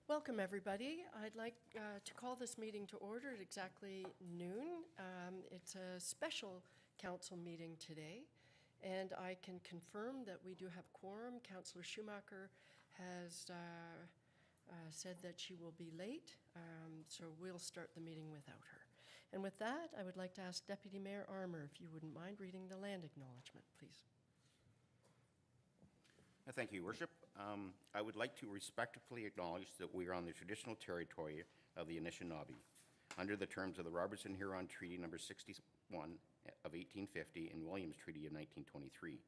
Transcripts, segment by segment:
Welcome, everybody. I'd like to call this meeting to order at exactly noon. It's a special council meeting today, and I can confirm that we do have quorum. Councillor Schumacher has said that she will be late, so we'll start the meeting without her. And with that, I would like to ask Deputy Mayor Armour if you wouldn't mind reading the land acknowledgement, please. Thank you, Your Worship. I would like to respectfully acknowledge that we are on the traditional territory of the Anishinaabe, under the terms of the Robertson-Huron Treaty No. 61 of 1850 and Williams Treaty of 1923.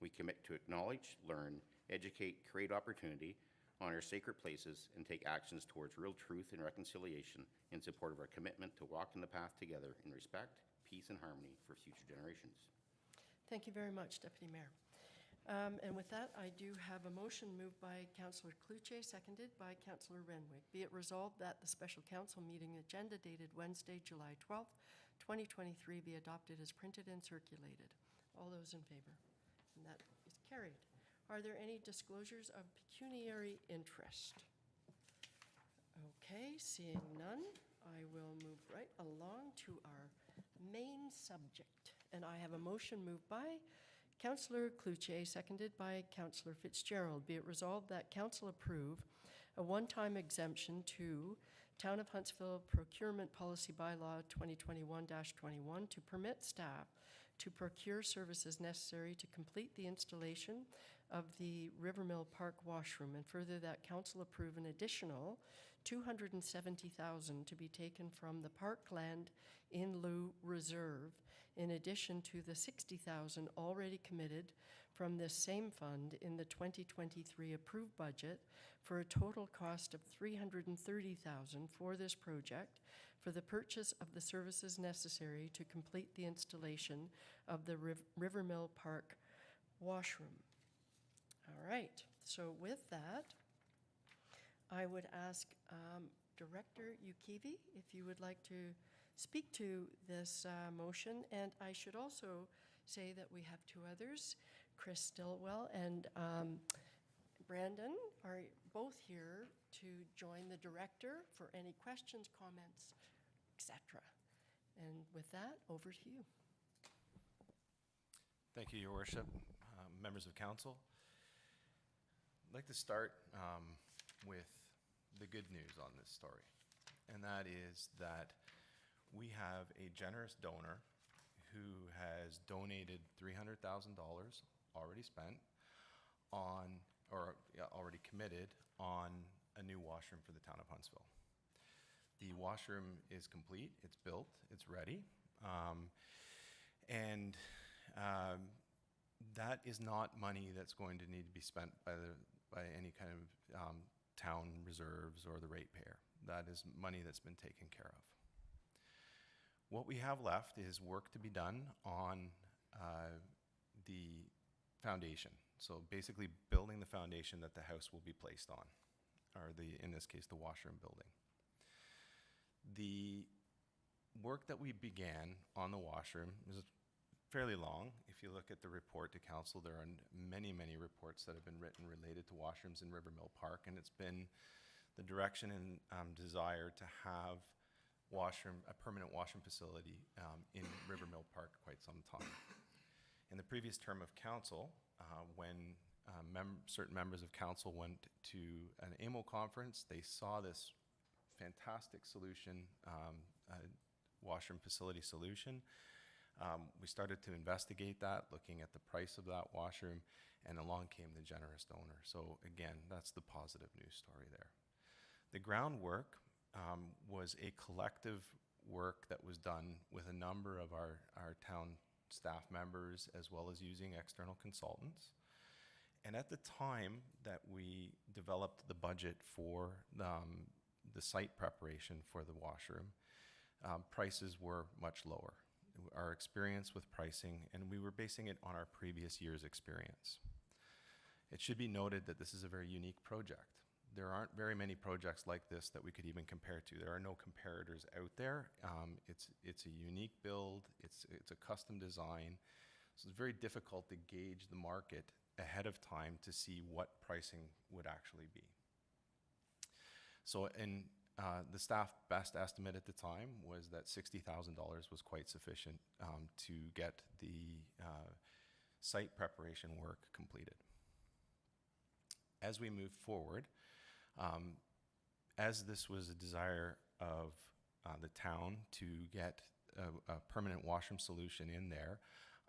We commit to acknowledge, learn, educate, create opportunity, honor sacred places, and take actions towards real truth and reconciliation in support of our commitment to walk in the path together in respect, peace, and harmony for future generations. Thank you very much, Deputy Mayor. And with that, I do have a motion moved by Councillor Cloutier, seconded by Councillor Renwick. Be it resolved that the special council meeting agenda dated Wednesday, July 12th, 2023 be adopted as printed and circulated. All those in favor? And that is carried. Are there any disclosures of pecuniary interest? Okay, seeing none, I will move right along to our main subject. And I have a motion moved by Councillor Cloutier, seconded by Councillor Fitzgerald. Be it resolved that Council approve a one-time exemption to Town of Huntsville Procurement Policy Bylaw 2021-21 to permit staff to procure services necessary to complete the installation of the Rivermill Park washroom, and further that Council approve an additional $270,000 to be taken from the Parkland in lieu reserve, in addition to the $60,000 already committed from this same fund in the 2023 approved budget, for a total cost of $330,000 for this project for the purchase of the services necessary to complete the installation of the Rivermill Park washroom. All right, so with that, I would ask Director Ukivi if you would like to speak to this motion. And I should also say that we have two others, Chris Stillwell and Brandon, are both here to join the director for any questions, comments, etc. And with that, over to you. Thank you, Your Worship, members of council. I'd like to start with the good news on this story, and that is that we have a generous donor who has donated $300,000 already spent on, or already committed on, a new washroom for the town of Huntsville. The washroom is complete, it's built, it's ready, and that is not money that's going to need to be spent by any kind of town reserves or the ratepayer. That is money that's been taken care of. What we have left is work to be done on the foundation. So basically building the foundation that the house will be placed on, or in this case, the washroom building. The work that we began on the washroom is fairly long. If you look at the report to council, there are many, many reports that have been written related to washrooms in Rivermill Park, and it's been the direction and desire to have a permanent washroom facility in Rivermill Park quite some time. In the previous term of council, when certain members of council went to an AMO conference, they saw this fantastic solution, washroom facility solution. We started to investigate that, looking at the price of that washroom, and along came the generous donor. So again, that's the positive news story there. The groundwork was a collective work that was done with a number of our town staff members, as well as using external consultants. And at the time that we developed the budget for the site preparation for the washroom, prices were much lower. Our experience with pricing, and we were basing it on our previous year's experience. It should be noted that this is a very unique project. There aren't very many projects like this that we could even compare to. There are no comparators out there. It's a unique build, it's a custom design, so it's very difficult to gauge the market ahead of time to see what pricing would actually be. So, the staff best estimate at the time was that $60,000 was quite sufficient to get the site preparation work completed. As we move forward, as this was a desire of the town to get a permanent washroom solution in there,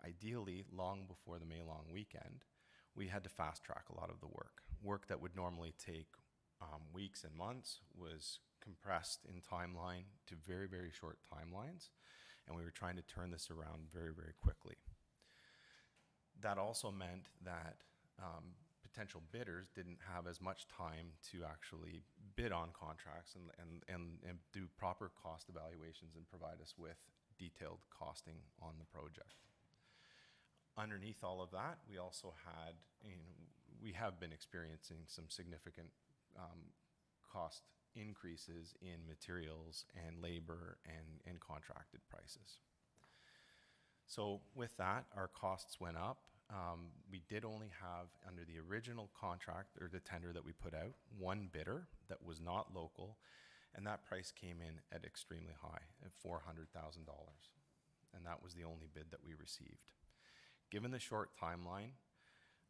ideally long before the May long weekend, we had to fast track a lot of the work. Work that would normally take weeks and months was compressed in timeline to very, very short timelines, and we were trying to turn this around very, very quickly. That also meant that potential bidders didn't have as much time to actually bid on contracts and do proper cost evaluations and provide us with detailed costing on the project. Underneath all of that, we also had, we have been experiencing some significant cost increases in materials and labor and contracted prices. So with that, our costs went up. We did only have, under the original contract or the tender that we put out, one bidder that was not local, and that price came in at extremely high, at $400,000. And that was the only bid that we received. Given the short timeline,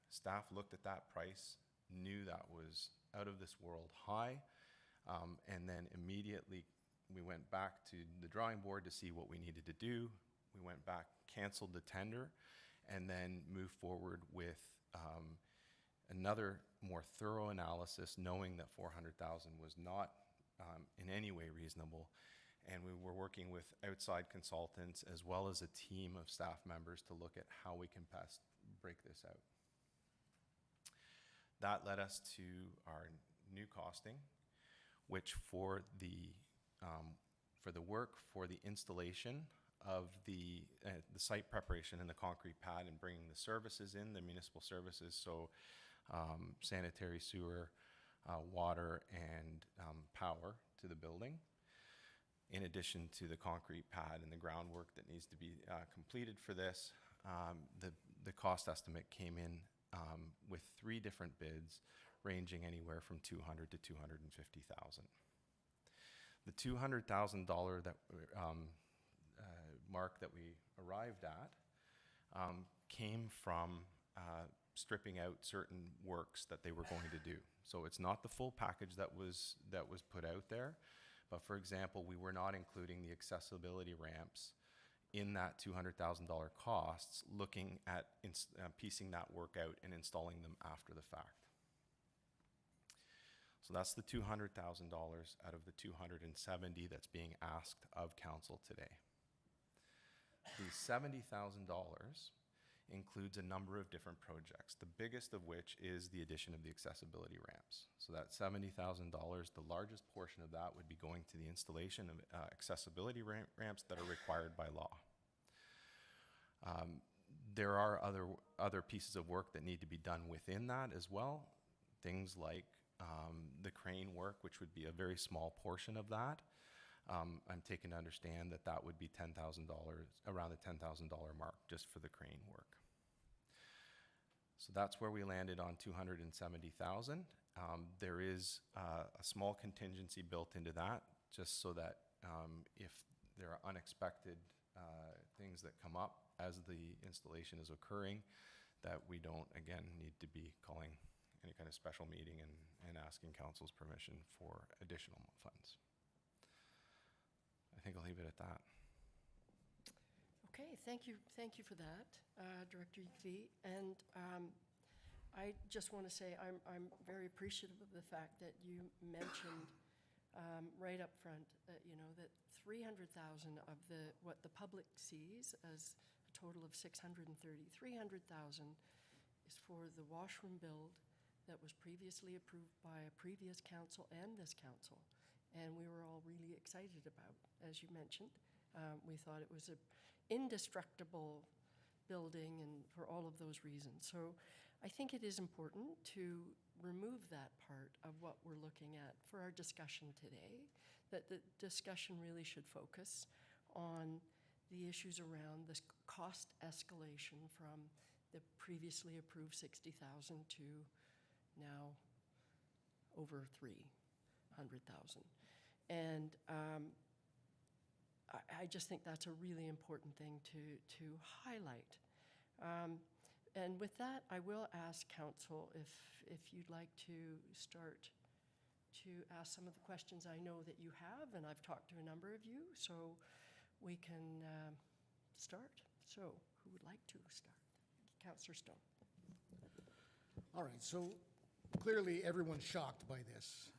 staff looked at that price, knew that was out of this world high, and then immediately we went back to the drawing board to see what we needed to do. We went back, canceled the tender, and then moved forward with another more thorough analysis, knowing that $400,000 was not in any way reasonable. And we were working with outside consultants as well as a team of staff members to look at how we can best break this out. That led us to our new costing, which for the work for the installation of the site preparation and the concrete pad and bringing the services in, the municipal services, so sanitary, sewer, water, and power to the building, in addition to the concrete pad and the groundwork that needs to be completed for this. The cost estimate came in with 3 different bids, ranging anywhere from $200,000 to $250,000. The $200,000 that mark that we arrived at came from stripping out certain works that they were going to do. So it's not the full package that was put out there, but for example, we were not including the accessibility ramps in that $200,000 costs, looking at piecing that work out and installing them after the fact. So that's the $200,000 out of the $270,000 that's being asked of council today. The $70,000 includes a number of different projects, the biggest of which is the addition of the accessibility ramps. So that $70,000, the largest portion of that would be going to the installation of accessibility ramps that are required by law. There are other pieces of work that need to be done within that as well, things like the crane work, which would be a very small portion of that. I'm taken to understand that that would be $10,000, around the $10,000 mark just for the crane work. So that's where we landed on $270,000. There is a small contingency built into that, just so that if there are unexpected things that come up as the installation is occurring, that we don't, again, need to be calling any kind of special meeting and asking council's permission for additional funds. I think I'll leave it at that. Okay, thank you for that, Director Yee. And I just want to say I'm very appreciative of the fact that you mentioned right up front that, you know, that 300,000 of what the public sees as a total of 630, 300,000 is for the washroom build that was previously approved by a previous council and this council. And we were all really excited about, as you mentioned. We thought it was an indestructible building and for all of those reasons. So I think it is important to remove that part of what we're looking at for our discussion today, that the discussion really should focus on the issues around this cost escalation from the previously approved 60,000 to now over 3. $100,000. And I just think that's a really important thing to highlight. And with that, I will ask council if you'd like to start to ask some of the questions I know that you have, and I've talked to a number of you, so we can start. So who would like to start? Councillor Stone. All right, so clearly everyone's shocked by this.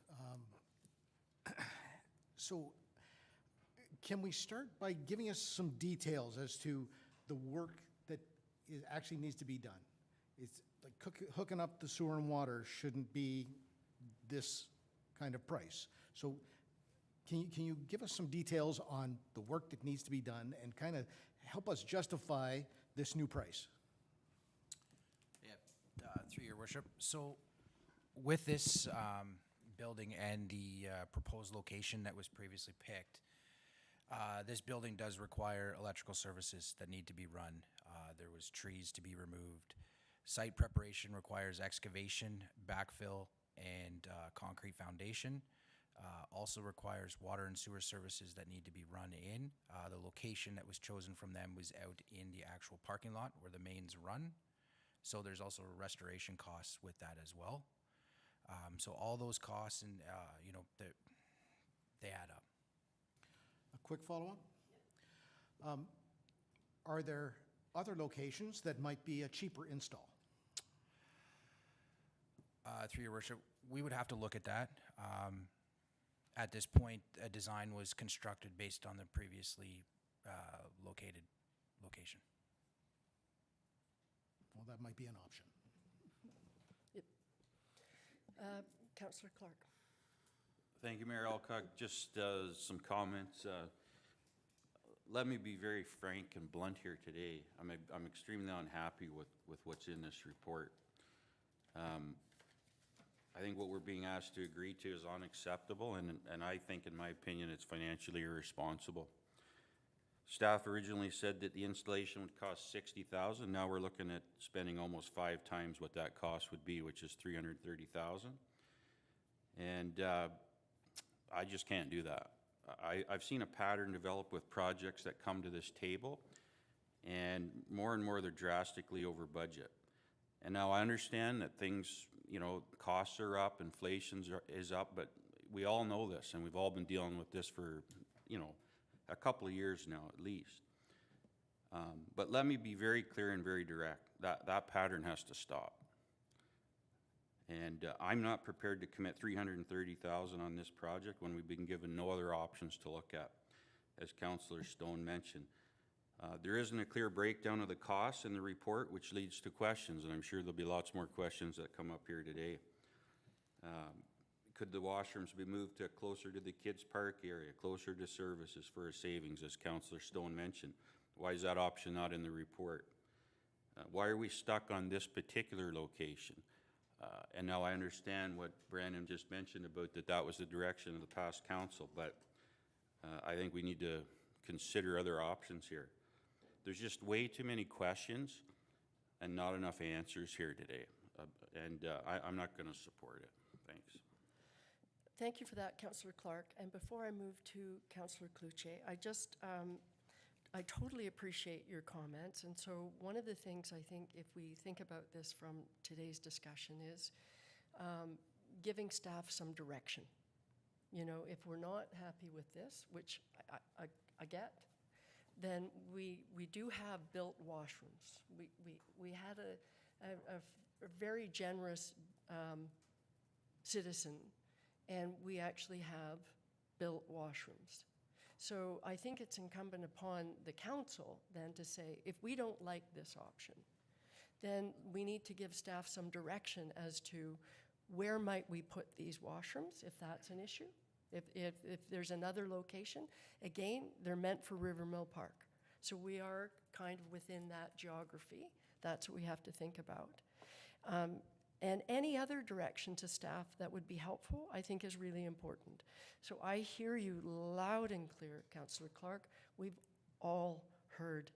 So can we start by giving us some details as to the work that actually needs to be done? It's like hooking up the sewer and water shouldn't be this kind of price. So can you give us some details on the work that needs to be done and kind of help us justify this new price? Through your worship. So with this building and the proposed location that was previously picked, this building does require electrical services that need to be run. There was trees to be removed. Site preparation requires excavation, backfill, and concrete foundation. Also requires water and sewer services that need to be run in. The location that was chosen from them was out in the actual parking lot where the mains run. So there's also restoration costs with that as well. So all those costs and, they add up. A quick follow-up? Are there other locations that might be a cheaper install? Through your worship, we would have to look at that. At this point, a design was constructed based on the previously located location. Well, that might be an option. Councillor Clark. Thank you, Mayor Alcock. Just some comments. Let me be very frank and blunt here today. I'm extremely unhappy with what's in this report. I think what we're being asked to agree to is unacceptable, and I think, in my opinion, it's financially irresponsible. Staff originally said that the installation would cost $60,000. Now we're looking at spending almost 5 times what that cost would be, which is $330,000. And I just can't do that. I've seen a pattern develop with projects that come to this table, and more they're drastically over budget. And now I understand that things, costs are up, inflation is up, but we all know this, and we've all been dealing with this for, a couple of years now at least. But let me be very clear and very direct. That pattern has to stop. And I'm not prepared to commit $330,000 on this project when we've been given no other options to look at, as Councillor Stone mentioned. There isn't a clear breakdown of the costs in the report, which leads to questions, and I'm sure there'll be lots more questions that come up here today. Could the washrooms be moved to closer to the kids' park area, closer to services for a savings, as Councillor Stone mentioned? Why is that option not in the report? Why are we stuck on this particular location? And now I understand what Brandon just mentioned about that was the direction of the past council, but I think we need to consider other options here. There's just way too many questions and not enough answers here today. I'm not going to support it. Thanks. Thank you for that, Councillor Clark. And before I move to Councillor Cloutier, I totally appreciate your comments. And so one of the things I think, if we think about this from today's discussion, is giving staff some direction. If we're not happy with this, which I get, then we do have built washrooms. We had a very generous citizen, and we actually have built washrooms. So I think it's incumbent upon the council then to say, if we don't like this option, then we need to give staff some direction as to where might we put these washrooms, if that's an issue. If there's another location, again, they're meant for Rivermill Park. So we are kind of within that geography. That's what we have to think about. And any other direction to staff that would be helpful, I think, is really important. So I hear you loud and clear, Councillor Clark. We've all heard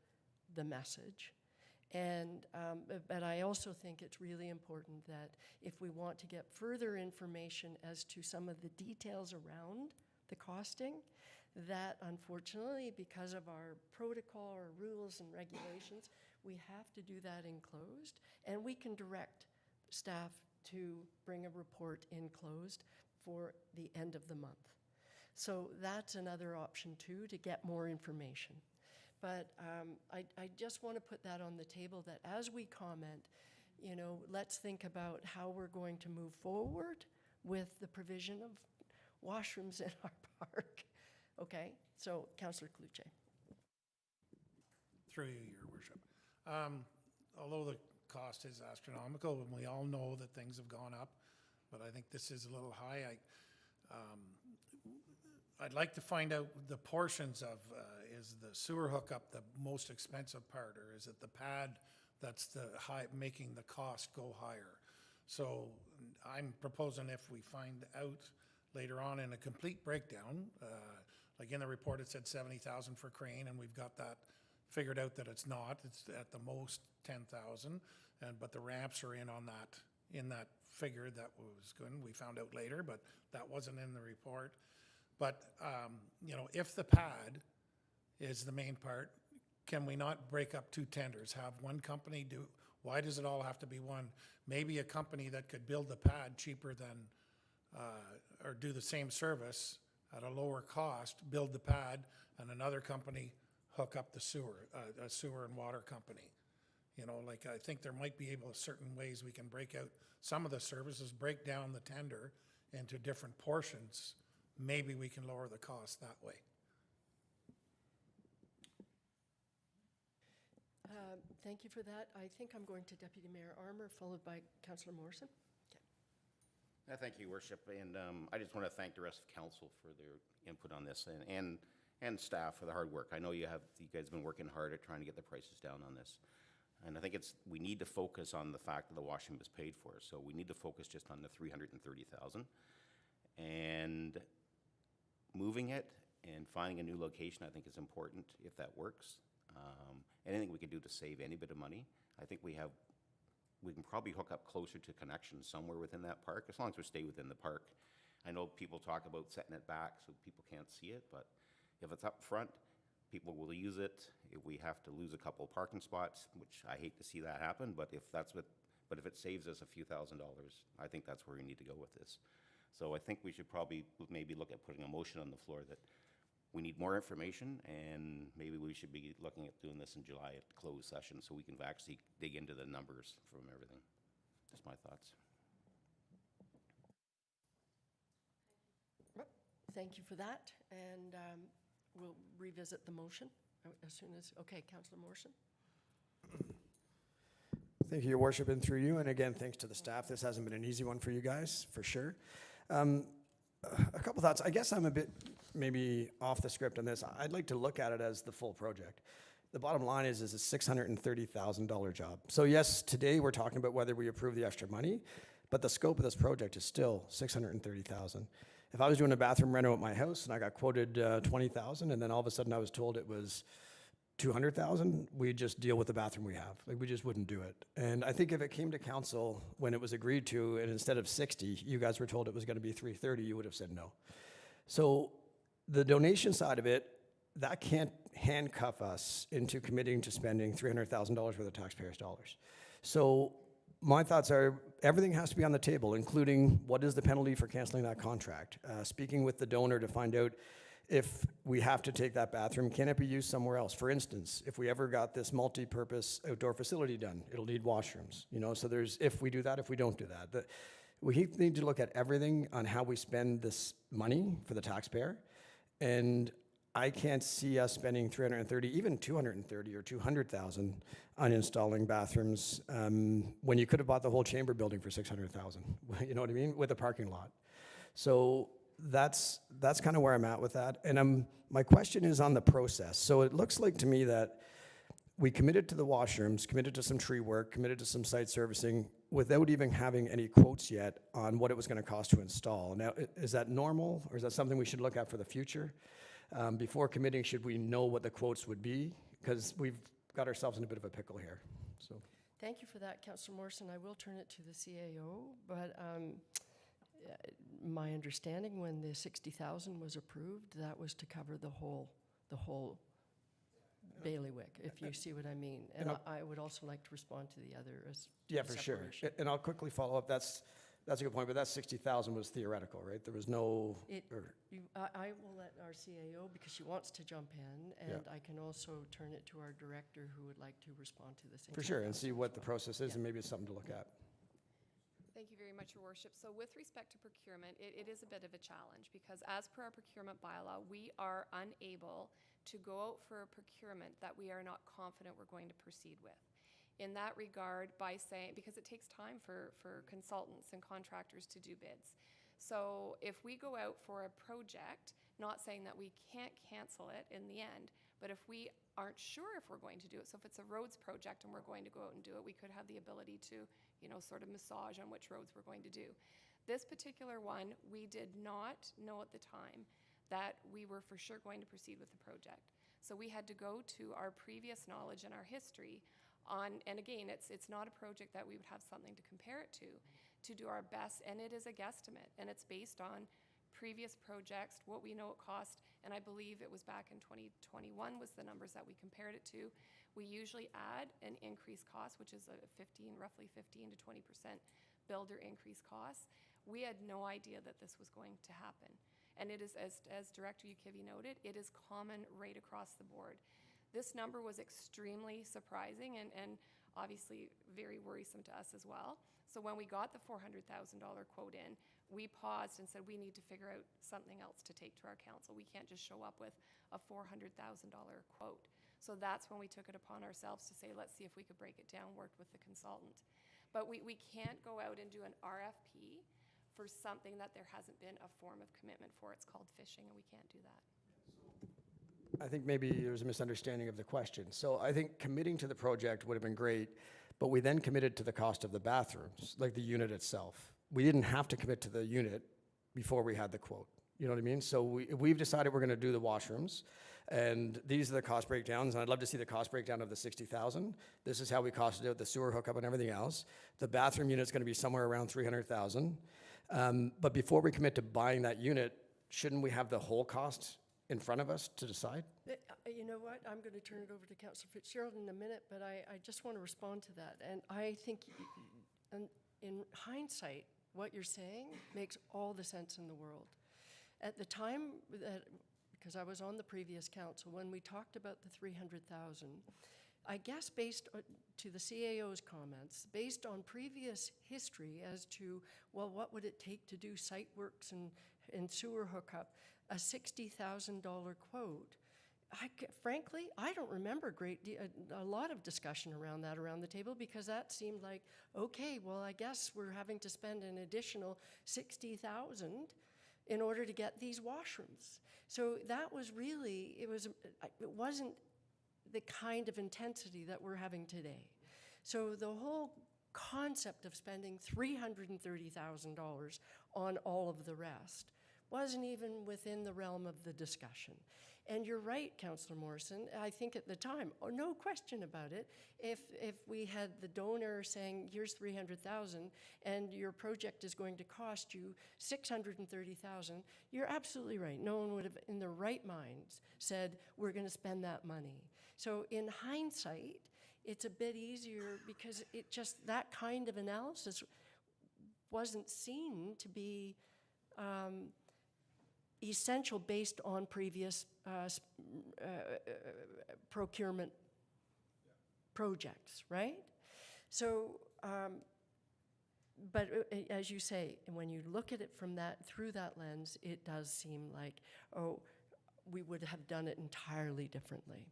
the message. But I also think it's really important that if we want to get further information as to some of the details around the costing, that unfortunately, because of our protocol or rules and regulations, we have to do that in closed, and we can direct staff to bring a report in closed for the end of the month. So that's another option too, to get more information. But I just want to put that on the table, that as we comment, you know, let's think about how we're going to move forward with the provision of washrooms in our park. Okay, so Councillor Cluche. Through you, Your Worship. Although the cost is astronomical, and we all know that things have gone up, but I think this is a little high. I'd like to find out the portions of, is the sewer hookup the most expensive part, or is it the pad that's the high, making the cost go higher? So I'm proposing if we find out later on in a complete breakdown, like in the report it said 70,000 for crane, and we've got that figured out that it's not. It's at the most 10,000, but the ramps are in on that, in that figure that was good. We found out later, but that wasn't in the report. But, you know, if the pad is the main part, can we not break up two tenders? Have one company do, why does it all have to be one? Maybe a company that could build the pad cheaper than, or do the same service at a lower cost, build the pad, and another company hook up the sewer, a sewer and water company. You know, like, I think there might be certain ways we can break out some of the services, break down the tender into different portions. Maybe we can lower the cost that way. Thank you for that. I think I'm going to Deputy Mayor Armour, followed by Councillor Morrison. Okay. Thank you, Worship, and I just want to thank the rest of council for their input on this, and staff for the hard work. I know you guys have been working hard at trying to get the prices down on this. And I think we need to focus on the fact that the washroom is paid for. So we need to focus just on the 330,000. And moving it and finding a new location, I think, is important if that works. Anything we can do to save any bit of money. I think we can probably hook up closer to connections somewhere within that park, as long as we stay within the park. I know people talk about setting it back so people can't see it, but if it's up front, people will use it. If we have to lose a couple of parking spots, which I hate to see that happen, but if it saves us a few $1,000s, I think that's where we need to go with this. So I think we should probably maybe look at putting a motion on the floor that we need more information, and maybe we should be looking at doing this in July at the closed session so we can actually dig into the numbers from everything. Just my thoughts. Thank you for that, and we'll revisit the motion as soon as, okay, Councillor Morrison. Thank you, Your Worship, and through you, and again, thanks to the staff. This hasn't been an easy one for you guys, for sure. A couple thoughts. I guess I'm a bit maybe off the script on this. I'd like to look at it as the full project. The bottom line is a $630,000 job. So yes, today we're talking about whether we approve the extra money, but the scope of this project is still $630,000. If I was doing a bathroom reno at my house and I got quoted $20,000, and then all of a sudden I was told it was $200,000, we'd just deal with the bathroom we have. Like, we just wouldn't do it. And I think if it came to council when it was agreed to, and instead of 60, you guys were told it was going to be 330, you would have said no. So the donation side of it, that can't handcuff us into committing to spending $300,000 worth of taxpayers' dollars. So my thoughts are everything has to be on the table, including what is the penalty for canceling that contract. Speaking with the donor to find out if we have to take that bathroom, can it be used somewhere else? For instance, if we ever got this multi-purpose outdoor facility done, it'll need washrooms, you know, so there's, if we do that, if we don't do that. We need to look at everything on how we spend this money for the taxpayer, and I can't see us spending 330, even 230 or 200,000 on installing bathrooms when you could have bought the whole chamber building for 600,000, you know what I mean, with a parking lot. So that's kind of where I'm at with that. And my question is on the process. So it looks like to me that we committed to the washrooms, committed to some tree work, committed to some site servicing without even having any quotes yet on what it was going to cost to install. Now, is that normal, or is that something we should look at for the future? Before committing, should we know what the quotes would be? Because we've got ourselves in a bit of a pickle here. so. Thank you for that, Councillor Morrison. I will turn it to the CAO, but my understanding when the 60,000 was approved, that was to cover the whole bailiwick, if you see what I mean. And I would also like to respond to the other as Yeah, for sure. separation. And I'll quickly follow up. That's a good point, but that 60,000 was theoretical, right? There was no, I will let our CAO, because she wants to jump in, and I can also turn it to our director who would like to respond to the same. for sure, and see 10,000 what as the well. process is, Yeah. and maybe it's something to look at. Thank you very much, Your Worship. So with respect to procurement, it is a bit of a challenge because as per our procurement bylaw, we are unable to go out for a procurement that we are not confident we're going to proceed with. In that regard, by saying, because it takes time for consultants and contractors to do bids. So if we go out for a project, not saying that we can't cancel it in the end, but if we aren't sure if we're going to do it, so if it's a roads project and we're going to go out and do it, we could have the ability to, sort of massage on which roads we're going to do. This particular one, we did not know at the time that we were for sure going to proceed with the project. So we had to go to our previous knowledge and our history on, and again, it's not a project that we would have something to compare it to do our best, and it is a guesstimate, and it's based on previous projects, what we know it cost, and I believe it was back in 2021 was the numbers that we compared it to. We usually add an increased cost, which is roughly 15 to 20% builder increase costs. We had no idea that this was going to happen. And it is, as Director Ukivi noted, it is common right across the board. This number was extremely surprising and obviously very worrisome to us as well. So when we got the $400,000 quote in, we paused and said we need to figure out something else to take to our council. We can't just show up with a $400,000 quote. So that's when we took it upon ourselves to say, let's see if we could break it down, work with the consultant. But we can't go out and do an RFP for something that there hasn't been a form of commitment for. It's called fishing, and we can't do that. I think maybe there was a misunderstanding of the question. So I think committing to the project would have been great, but we then committed to the cost of the bathrooms, like the unit itself. We didn't have to commit to the unit before we had the quote. You know what I mean? So we've decided we're going to do the washrooms, and these are the cost breakdowns, and I'd love to see the cost breakdown of the 60,000. This is how we costed it, the sewer hookup and everything else. The bathroom unit's going to be somewhere around 300,000. But before we commit to buying that unit, shouldn't we have the whole cost in front of us to decide? You know what? I'm going to turn it over to Councillor Fitzgerald in a minute, but I just want to respond to that. And I think in hindsight, what you're saying makes all the sense in the world. At the time that, because I was on the previous council, when we talked about the 300,000, I guess based to the CAO's comments, based on previous history as to, well, what would it take to do site works and sewer hookup, a $60,000 quote. Frankly, I don't remember a lot of discussion around that around the table, because that seemed like, okay, well, I guess we're having to spend an additional 60,000 in order to get these washrooms. So that was really, it wasn't the kind of intensity that we're having today. So the whole concept of spending $330,000 on all of the rest wasn't even within the realm of the discussion. And you're right, Councillor Morrison, I think at the time, no question about it, if we had the donor saying, here's 300,000 and your project is going to cost you 630,000, you're absolutely right. No one would have, in their right minds, said, we're going to spend that money. So in hindsight, it's a bit easier because it just, that kind of analysis wasn't seen to be essential based on previous procurement projects, right? So, but as you say, when you look at it from through that lens, it does seem like, oh, we would have done it entirely differently.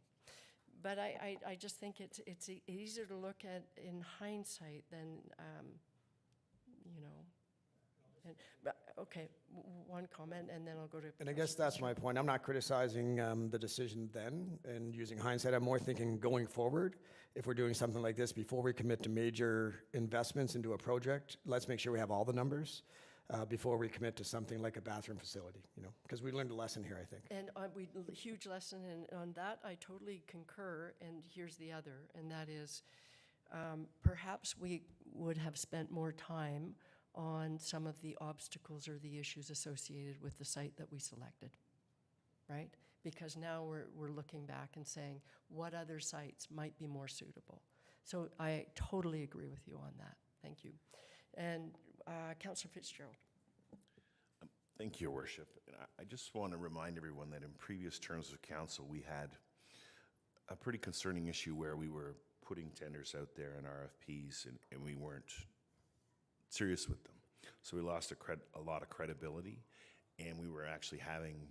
But I just think it's easier to look at in hindsight than, you know. But, okay, one comment, and then I'll go to. And I guess that's my point. I'm not criticizing the decision then and using hindsight. I'm more thinking going forward, if we're doing something like this, before we commit to major investments into a project, let's make sure we have all the numbers before we commit to something like a bathroom facility, you know, because we learned a lesson here, I think. And huge lesson, and on that I totally concur, and here's the other, and that is, perhaps we would have spent more time on some of the obstacles or the issues associated with the site that we selected, right? Because now we're looking back and saying, what other sites might be more suitable? So I totally agree with you on that. Thank you. And Councillor Fitzgerald. Thank you, Your Worship. And I just want to remind everyone that in previous terms of council, we had a pretty concerning issue where we were putting tenders out there and RFPs, and we weren't serious with them. So we lost a lot of credibility, and we were actually having,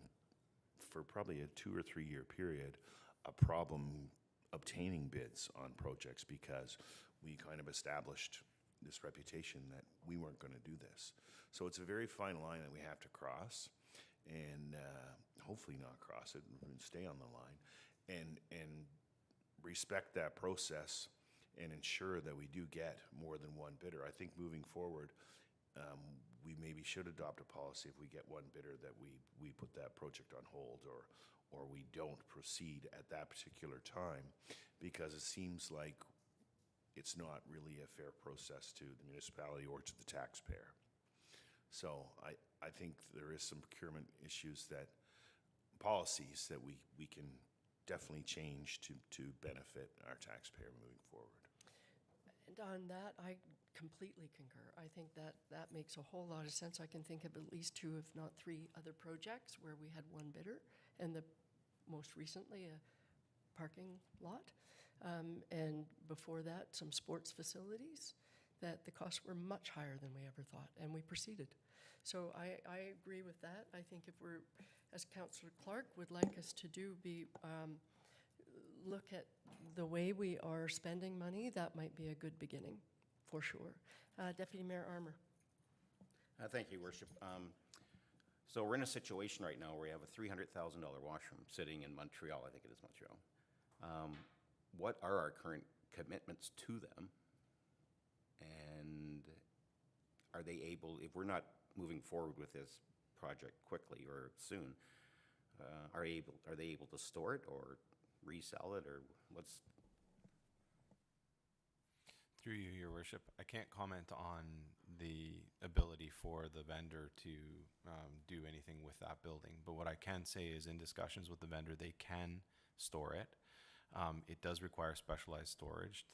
for probably a 2 or 3 year period, a problem obtaining bids on projects because we kind of established this reputation that we weren't going to do this. So it's a very fine line that we have to cross, and hopefully not cross it and stay on the line, and respect that process and ensure that we do get more than one bidder. I think moving forward, we maybe should adopt a policy if we get one bidder that we put that project on hold, or we don't proceed at that particular time, because it seems like it's not really a fair process to the municipality or to the taxpayer. So I think there is some procurement issues, that policies that we can definitely change to benefit our taxpayer moving forward. And on that, I completely concur. I think that makes a whole lot of sense. I can think of at least 2, if not 3 other projects where we had one bidder, and most recently a parking lot. And before that, some sports facilities, that the costs were much higher than we ever thought, and we proceeded. So I agree with that. I think if we're, as Councillor Clark would like us to do, look at the way we are spending money, that might be a good beginning, for sure. Deputy Mayor Armour. Thank you, Worship. So we're in a situation right now where we have a $300,000 washroom sitting in Montreal, I think it is Montreal. What are our current commitments to them? And are they able, if we're not moving forward with this project quickly or soon, are they able to store it or resell it, or what's? Through you, Your Worship, I can't comment on the ability for the vendor to do anything with that building. But what I can say is, in discussions with the vendor, they can store it. It does require specialized storage,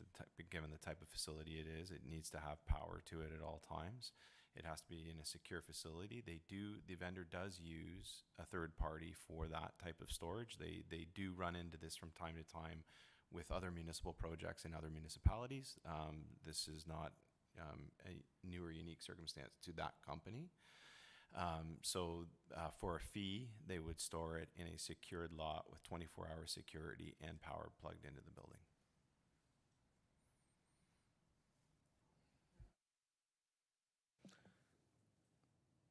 given the type of facility it is. It needs to have power to it at all times. It has to be in a secure facility. The vendor does use a third party for that type of storage. They do run into this from time to time with other municipal projects in other municipalities. This is not a new or unique circumstance to that company. So for a fee, they would store it in a secured lot with 24-hour security and power plugged into the building.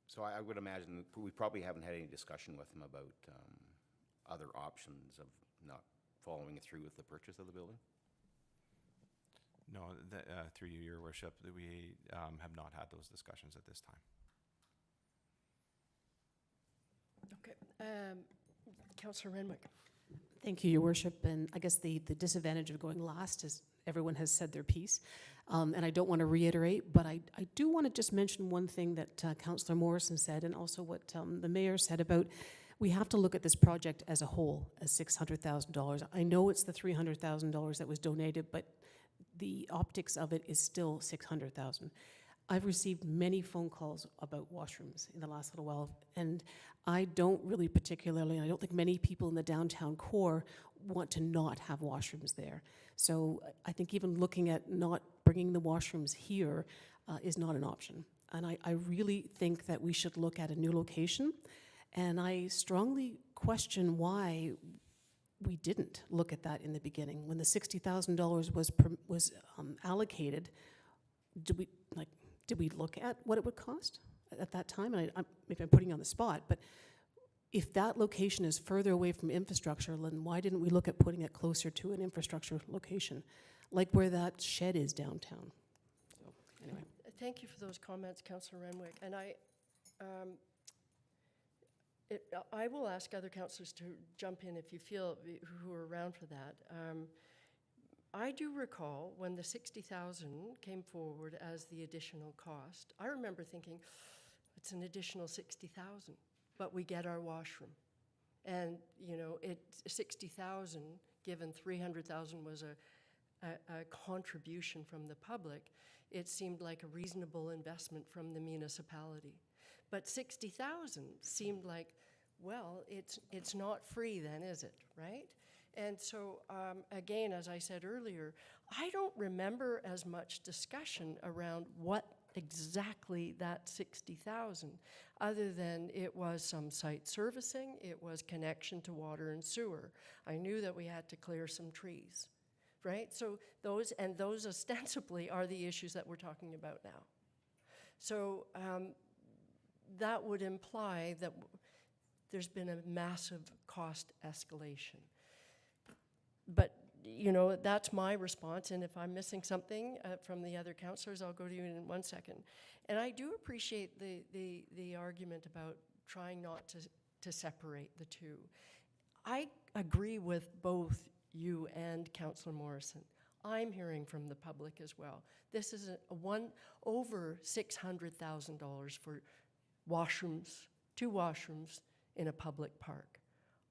So I would imagine that we probably haven't had any discussion with them about other options of not following through with the purchase of the building? No, through you, Your Worship, that we have not had those discussions at this time. Okay. Councillor Renwick. Thank you, Your Worship. And I guess the disadvantage of going last is everyone has said their piece. And I don't want to reiterate, but I do want to just mention one thing that Councillor Morrison said, and also what the mayor said about we have to look at this project as a whole, as $600,000. I know it's the $300,000 that was donated, but the optics of it is still $600,000. I've received many phone calls about washrooms in the last little while, and I don't really particularly, and I don't think many people in the downtown core want to not have washrooms there. So I think even looking at not bringing the washrooms here is not an option. And I really think that we should look at a new location, and I strongly question why we didn't look at that in the beginning. When the $60,000 was allocated, did we look at what it would cost at that time? And maybe I'm putting you on the spot, but if that location is further away from infrastructure, then why didn't we look at putting it closer to an infrastructure location, like where that shed is downtown? So, anyway. Thank you for those comments, Councillor Renwick. And I will ask other councillors to jump in if you feel, who are around for that. I do recall when the 60,000 came forward as the additional cost, I remember thinking, it's an additional 60,000, but we get our washroom. And, you know, 60,000, given 300,000 was a contribution from the public, it seemed like a reasonable investment from the municipality. But 60,000 seemed like, well, it's not free then, is it, right? And so, again, as I said earlier, I don't remember as much discussion around what exactly that 60,000, other than it was some site servicing, it was connection to water and sewer. I knew that we had to clear some trees, right? So those ostensibly are the issues that we're talking about now. So that would imply that there's been a massive cost escalation. But, you know, that's my response, and if I'm missing something from the other councillors, I'll go to you in 1 second. And I do appreciate the argument about trying not to separate the two. I agree with both you and Councillor Morrison. I'm hearing from the public as well. This is over $600,000 for washrooms, 2 washrooms in a public park.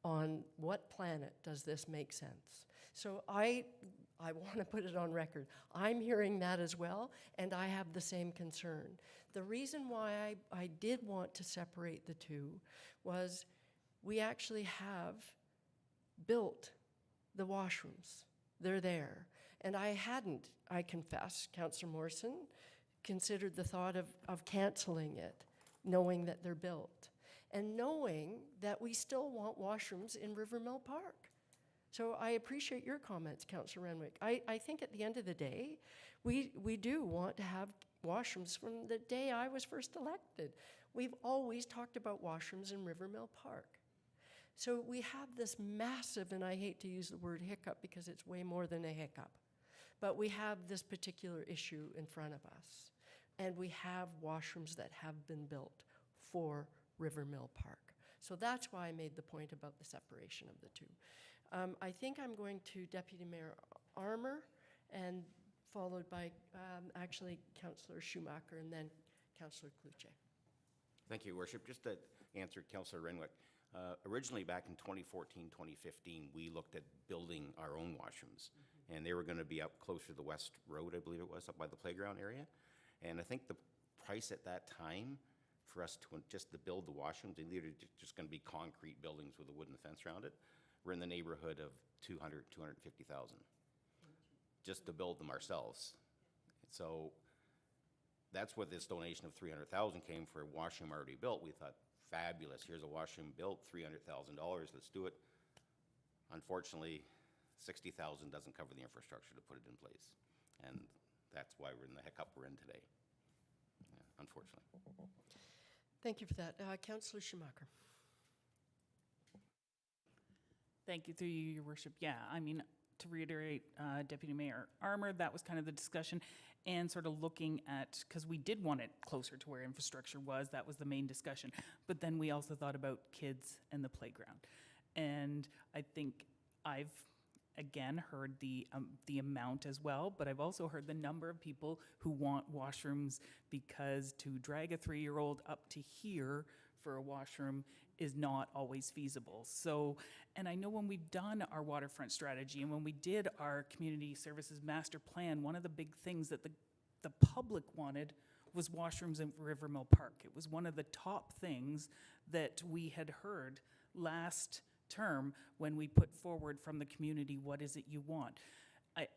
On what planet does this make sense? So I want to put it on record. I'm hearing that as well, and I have the same concern. The reason why I did want to separate the two was we actually have built the washrooms. They're there. And I hadn't, I confess, Councillor Morrison, considered the thought of canceling it, knowing that they're built, and knowing that we still want washrooms in Rivermill Park. So I appreciate your comments, Councillor Renwick. I think at the end of the day, we do want to have washrooms from the day I was first elected. We've always talked about washrooms in Rivermill Park. So we have this massive, and I hate to use the word hiccup because it's way more than a hiccup, but we have this particular issue in front of us. And we have washrooms that have been built for Rivermill Park. So that's why I made the point about the separation of the two. I think I'm going to Deputy Mayor Armour, and followed by actually Councillor Schumacher and then Councillor Cluche. Thank you, Your Worship. Just to answer Councillor Renwick, originally back in 2014, 2015, we looked at building our own washrooms, and they were going to be up closer to the West Road, I believe it was, up by the playground area. And I think the price at that time for us to just to build the washrooms, and they're just going to be concrete buildings with a wooden fence around it, we're in the neighborhood of $250,000 just to build them ourselves. So that's what this donation of $300,000 came for, a washroom already built. We thought, fabulous, here's a washroom built, $300,000, let's do it. Unfortunately, $60,000 doesn't cover the infrastructure to put it in place. And that's why we're in the hiccup we're in today, unfortunately. Thank you for that. Councillor Schumacher. Thank you, through you, Your Worship. Yeah, I mean, to reiterate, Deputy Mayor Armour, that was kind of the discussion, and sort of looking at, because we did want it closer to where infrastructure was, that was the main discussion. But then we also thought about kids and the playground. And I think I've, again, heard the amount as well, but I've also heard the number of people who want washrooms, because to drag a 3-year-old up to here for a washroom is not always feasible. So, and I know when we've done our waterfront strategy and when we did our community services master plan, one of the big things that the public wanted was washrooms in Rivermill Park. It was one of the top things that we had heard last term when we put forward from the community, what is it you want?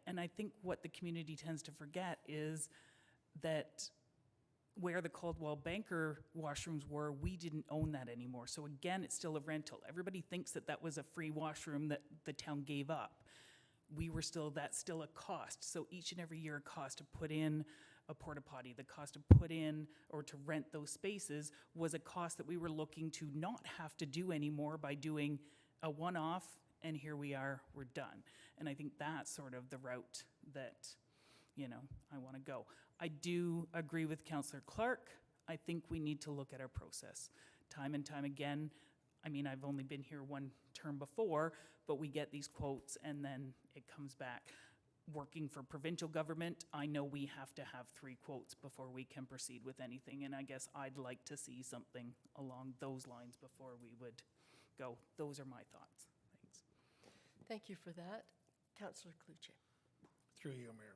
And I think what the community tends to forget is that where the Caldwell Banker washrooms were, we didn't own that anymore. So again, it's still a rental. Everybody thinks that that was a free washroom that the town gave up. That's still a cost. So each and every year, a cost to put in a porta potty, the cost to put in or to rent those spaces was a cost that we were looking to not have to do anymore by doing a one-off, and here we are, we're done. And I think that's sort of the route that, you know, I want to go. I do agree with Councillor Clark. I think we need to look at our process. Time and time again, I mean, I've only been here one term before, but we get these quotes and then it comes back. working for provincial government, I know we have to have 3 quotes before we can proceed with anything, and I guess I'd like to see something along those lines before we would go. Those are my thoughts. Thanks. Thank you for that. Councillor Cluche. Through you, Mayor.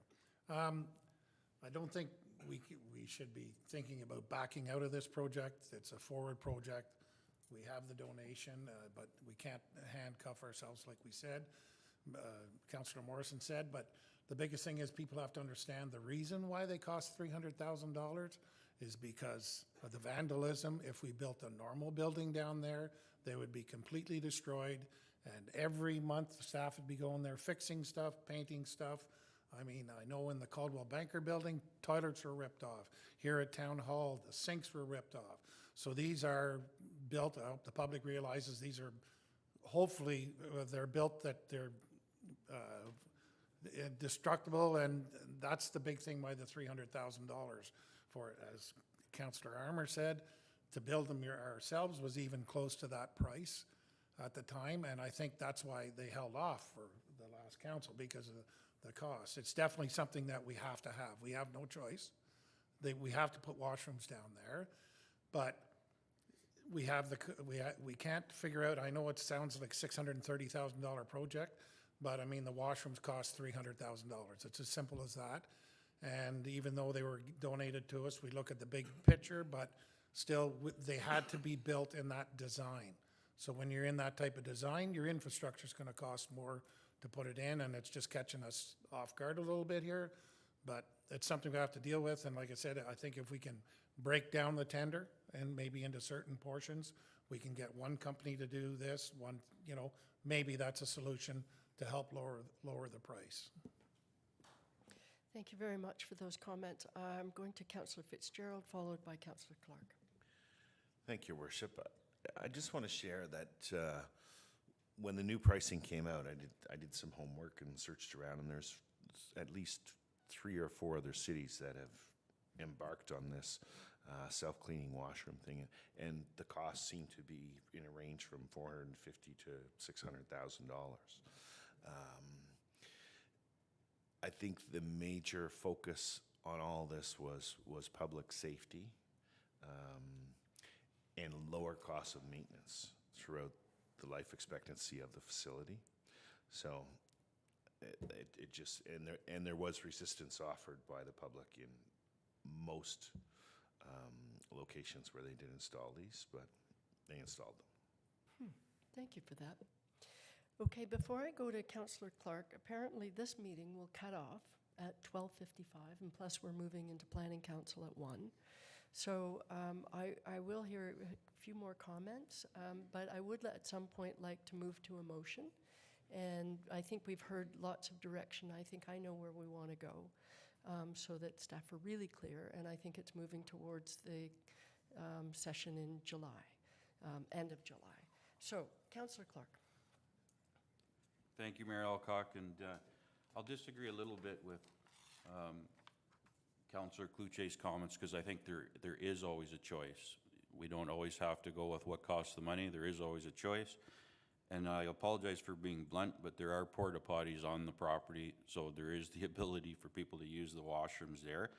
I don't think we should be thinking about backing out of this project. It's a forward project. We have the donation, but we can't handcuff ourselves like we said, Councillor Morrison said. But the biggest thing is people have to understand the reason why they cost $300,000 is because of the vandalism. If we built a normal building down there, they would be completely destroyed. And every month, the staff would be going there fixing stuff, painting stuff. I mean, I know in the Caldwell Banker building, toilets were ripped off. Here at Town Hall, the sinks were ripped off. So these are built, I hope the public realizes these are, hopefully, they're built that they're destructible, and that's the big thing by the $300,000 for it. As Councillor Armour said, to build them ourselves was even close to that price at the time, and I think that's why they held off for the last council, because of the cost. It's definitely something that we have to have. We have no choice. We have to put washrooms down there, but we can't figure out, I know it sounds like $630,000 project, but I mean, the washrooms cost $300,000. It's as simple as that. And even though they were donated to us, we look at the big picture, but still, they had to be built in that design. So when you're in that type of design, your infrastructure is going to cost more to put it in, and it's just catching us off guard a little bit here. But it's something we have to deal with, and like I said, I think if we can break down the tender and maybe into certain portions, we can get one company to do this, one, you know, maybe that's a solution to help lower the price. Thank you very much for those comments. I'm going to Councillor Fitzgerald, followed by Councillor Clark. Thank you, Worship. I just want to share that when the new pricing came out, I did some homework and searched around, and there's at least 3 or 4 other cities that have embarked on this self-cleaning washroom thing, and the costs seem to be in a range from $450,000 to $600,000. I think the major focus on all this was public safety and lower costs of maintenance throughout the life expectancy of the facility. So it just, and there was resistance offered by the public in most locations where they did install these, but they installed them. Thank you for that. Okay, before I go to Councillor Clark, apparently this meeting will cut off at 12:55, and plus we're moving into Planning Council at 1. So I will hear a few more comments, but I would at some point like to move to a motion. And I think we've heard lots of direction. I think I know where we want to go, so that staff are really clear. And I think it's moving towards the session in July, end of July. So, Councillor Clark. Thank you, Mayor Alcock, and I'll disagree a little bit with Councillor Cluche's comments, because I think there is always a choice. We don't always have to go with what costs the money. There is always a choice. And I apologize for being blunt, but there are porta potties on the property, so there is the ability for people to use the washrooms there.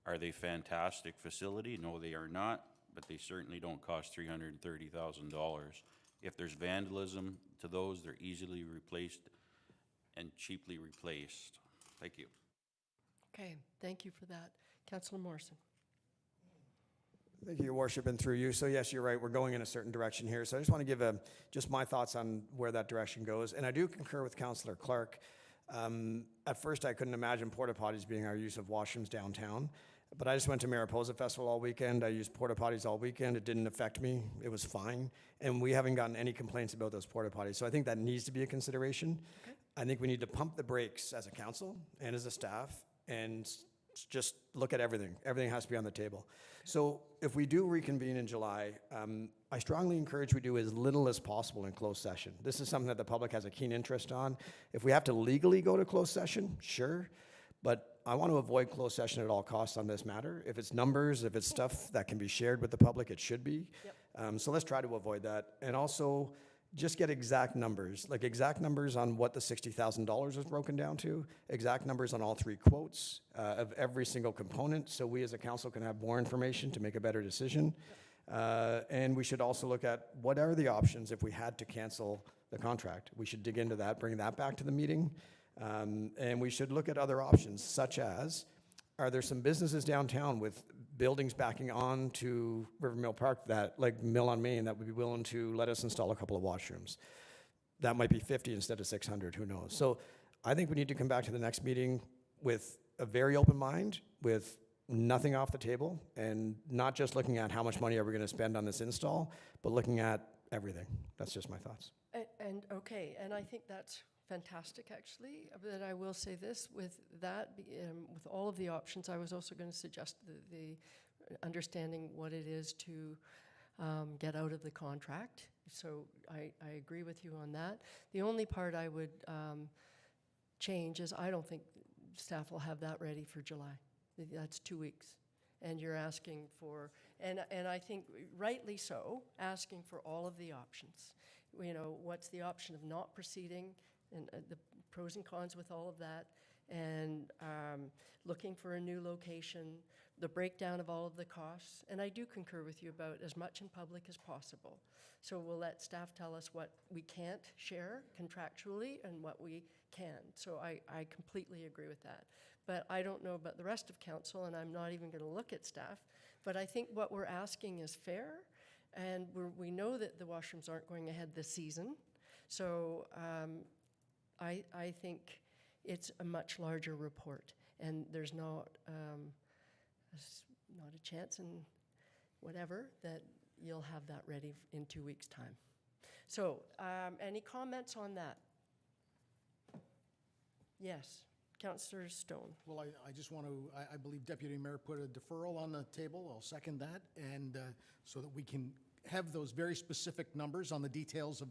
Are they fantastic facility? No, they are not, but they certainly don't cost $330,000. If there's vandalism to those, they're easily replaced and cheaply replaced. Thank you. Okay, thank you for that. Councillor Morrison. Thank you, Your Worship, and through you. So yes, you're right, we're going in a certain direction here. So I just want to give just my thoughts on where that direction goes. And I do concur with Councillor Clark. At first, I couldn't imagine porta potties being our use of washrooms downtown. But I just went to Mariposa Festival all weekend. I used porta potties all weekend. It didn't affect me. It was fine. And we haven't gotten any complaints about those porta potties. So I think that needs to be a consideration. Okay. I think we need to pump the brakes as a council and as a staff and just look at everything. Everything has to be on the table. So if we do reconvene in July, I strongly encourage we do as little as possible in closed session. This is something that the public has a keen interest on. If we have to legally go to closed session, sure. But I want to avoid closed session at all costs on this matter. If it's numbers, if it's stuff that can be shared with the public, it should be. Yep. So let's try to avoid that. And also, just get exact numbers, like exact numbers on what the $60,000 was broken down to, exact numbers on all three quotes of every single component, so we as a council can have more information to make a better decision. And we should also look at what are the options if we had to cancel the contract. We should dig into that, bring that back to the meeting. And we should look at other options, such as, are there some businesses downtown with buildings backing on to River Mill Park that, like Mill on Main, that would be willing to let us install a couple of washrooms? That might be 50 instead of 600, who knows? So I think we need to come back to the next meeting with a very open mind, with nothing off the table, and not just looking at how much money are we gonna spend on this install, but looking at everything. That's just my thoughts. And, okay, and I think that's fantastic, actually, but I will say this, with that, with all of the options, I was also going to suggest the understanding what it is to get out of the contract. So I agree with you on that. The only part I would change is I don't think staff will have that ready for July. That's 2 weeks. And you're asking for, and I think rightly so, asking for all of the options. You know, what's the option of not proceeding, and the pros and cons with all of that, and looking for a new location, the breakdown of all of the costs. And I do concur with you about as much in public as possible. So we'll let staff tell us what we can't share contractually and what we can. So I completely agree with that. But I don't know about the rest of council, and I'm not even going to look at staff. But I think what we're asking is fair, and we know that the washrooms aren't going ahead this season. So I think it's a much larger report, and there's not a chance in whatever that you'll have that ready in 2 weeks' time. So any comments on that? Yes, Councillor Stone. Well, I just want to, I believe Deputy Mayor put a deferral on the table. I'll second that, and so that we can have those very specific numbers on the details of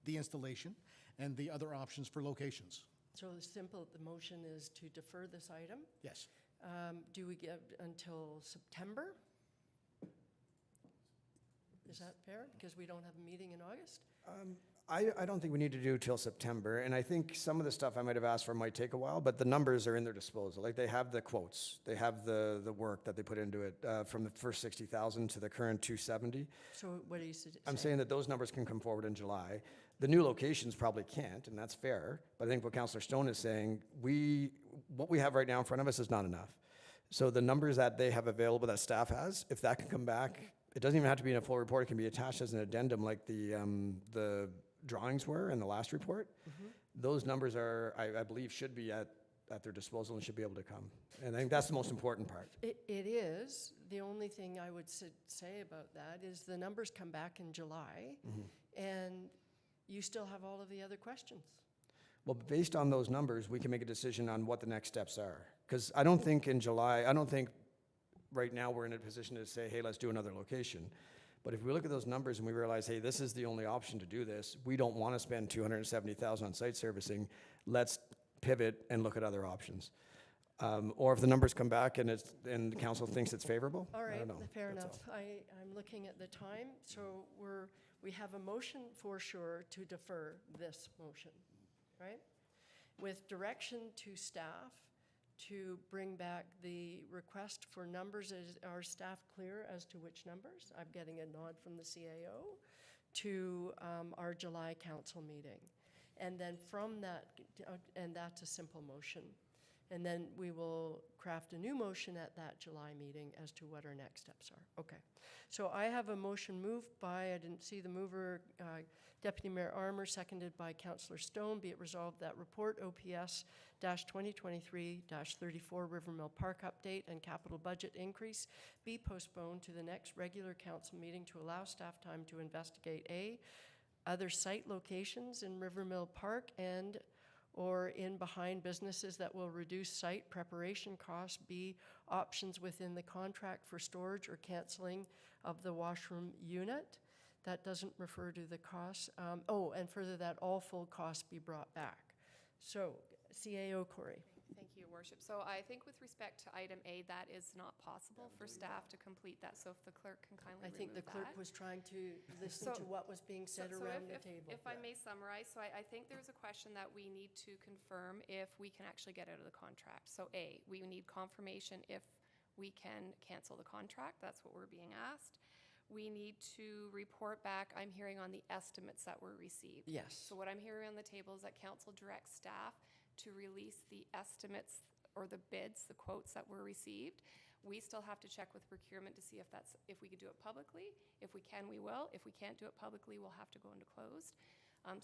the installation and the other options for locations. So the simple, the motion is to defer this item. Yes. Do we give until September? Is that fair? Because we don't have a meeting in August? I don't think we need to do till September, and I think some of the stuff I might have asked for might take a while, but the numbers are in their disposal. Like, they have the quotes, they have the work that they put into it, from the first 60,000 to the current 270. So what are you saying? I'm saying that those numbers can come forward in July. The new locations probably can't, and that's fair, but I think what Councillor Stone is saying, what we have right now in front of us is not enough. So the numbers that they have available, that staff has, if that can come back, it doesn't even have to be in a full report, it can be attached as an addendum like the drawings were in the last report. Those numbers are, I believe, should be at their disposal and should be able to come. And I think that's the most important part. It is. The only thing I would say about that is the numbers come back in July, and you still have all of the other questions. Well, based on those numbers, we can make a decision on what the next steps are. Because I don't think in July, I don't think right now we're in a position to say, hey, let's do another location. But if we look at those numbers and we realize, hey, this is the only option to do this, we don't want to spend $270,000 on site servicing, let's pivot and look at other options. Or if the numbers come back and the council thinks it's favorable, All I right, don't know. fair That's enough. all. I'm looking at the time, so we have a motion for sure to defer this motion, right? With direction to staff to bring back the request for numbers. Is our staff clear as to which numbers? I'm getting a nod from the CAO to our July council meeting. And then from that, and that's a simple motion. And then we will craft a new motion at that July meeting as to what our next steps are. Okay. So I have a motion moved by, I didn't see the mover, Deputy Mayor Armour, seconded by Councillor Stone. Be it resolved that report OPS-2023-34 Rivermill Park update and capital budget increase be postponed to the next regular council meeting to allow staff time to investigate A, other site locations in Rivermill Park and or in behind businesses that will reduce site preparation costs, B, options within the contract for storage or canceling of the washroom unit. That doesn't refer to the costs. And further that all full costs be brought back. So, CAO Corey. Thank you, Your Worship. So I think with respect to item A, that is not possible for staff to complete that, so if the clerk can kindly I remove think the clerk that. was trying to listen So- to what was being said So around the table. If I may summarize, so I think there's a question that we need to confirm if we can actually get out of the contract. So A, we need confirmation if we can cancel the contract, that's what we're being asked. We need to report back, I'm hearing on the estimates that were received. Yes. So what I'm hearing on the table is that council directs staff to release the estimates or the bids, the quotes that were received. We still have to check with procurement to see if we could do it publicly. If we can, we will. If we can't do it publicly, we'll have to go into closed.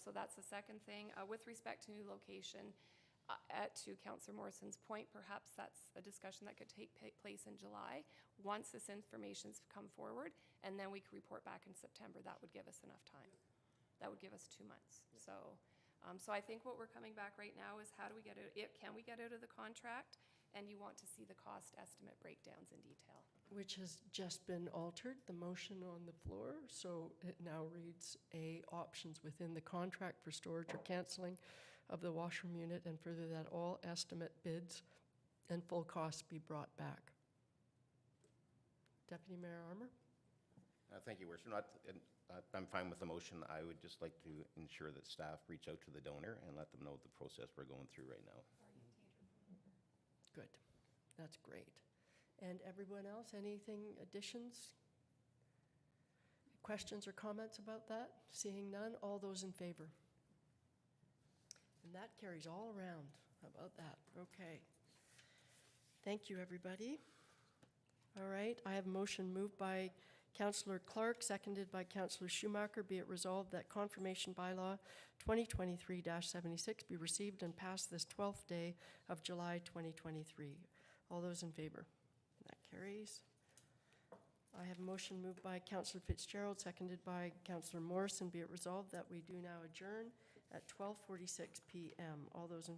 So that's the second thing. With respect to new location, to Councillor Morrison's point, perhaps that's a discussion that could take place in July, once this information's come forward, and then we could report back in September. That would give us enough time. That would give us 2 months. So I think what we're coming back right now is how do we get out, can we get out of the contract? And you want to see the cost estimate breakdowns in detail. Which has just been altered, the motion on the floor, so it now reads A, options within the contract for storage or canceling of the washroom unit, and further that all estimate bids and full costs be brought back. Deputy Mayor Armour? Thank you, Worship. I'm fine with the motion. I would just like to ensure that staff reach out to the donor and let them know the process we're going through right now. Good, that's great. And everyone else, anything, additions? Questions or comments about that? Seeing none, all those in favor? And that carries all around. How about that? Okay. Thank you, everybody. All right, I have a motion moved by Councillor Clark, seconded by Councillor Schumacher. Be it resolved that confirmation bylaw 2023-76 be received and passed this 12th day of July 2023. All those in favor? That carries. I have a motion moved by Councillor Fitzgerald, seconded by Councillor Morrison. Be it resolved that we do now adjourn at 12:46 p.m. All those in